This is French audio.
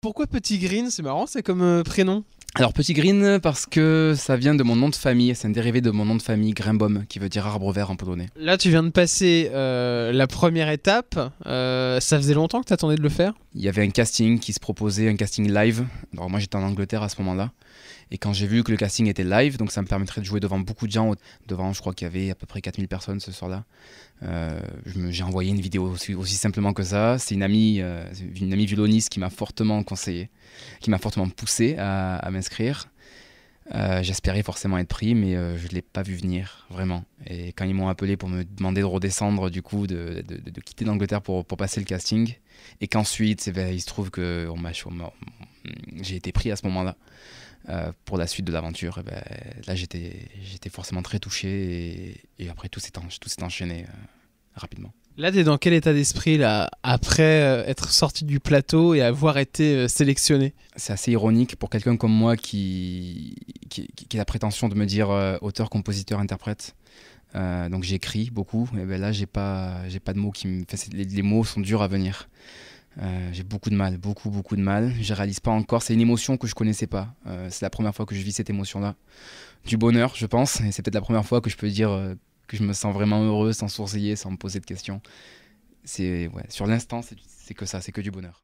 Pourquoi Petit Green? C'est marrant, c'est comme prénom. Alors Petit Green parce que ça vient de mon nom de famille, c'est un dérivé de mon nom de famille Grimbaum qui veut dire arbre vert en polonais. Là, tu viens de passer la première étape. Ça faisait longtemps que tu attendais de le faire? Il y avait un casting qui se proposait, un casting live. Alors moi j'étais en Angleterre à ce moment-là. Et quand j'ai vu que le casting était live, donc ça me permettrait de jouer devant beaucoup de gens, devant je crois qu'il y avait à peu près 4000 personnes ce soir-là. J'ai envoyé une vidéo aussi simplement que ça. C'est une amie violoniste qui m'a fortement conseillé, qui m'a fortement poussé à m'inscrire. J'espérais forcément être pris, mais je ne l'ai pas vu venir, vraiment. Et quand ils m'ont appelé pour me demander de redescendre, du coup, de quitter l'Angleterre pour passer le casting, et qu'ensuite, il se trouve que j'ai été pris à ce moment-là pour la suite de l'aventure. Et là, j'étais forcément très touché, et après, tout s'est enchaîné rapidement. Là, t'es dans quel état d'esprit là, après être sorti du plateau et avoir été sélectionné? C'est assez ironique pour quelqu'un comme moi qui a la prétention de me dire auteur, compositeur, interprète. Donc j'écris beaucoup, et là j'ai pas de mots qui me... les mots sont durs à venir. J'ai beaucoup de mal, beaucoup de mal. Je réalise pas encore, c'est une émotion que je connaissais pas. C'est la première fois que je vis cette émotion-là. Du bonheur, je pense, et c'est peut-être la première fois que je peux dire que je me sens vraiment heureux sans sourciller, sans me poser de questions. Sur l'instant, c'est que ça, c'est que du bonheur.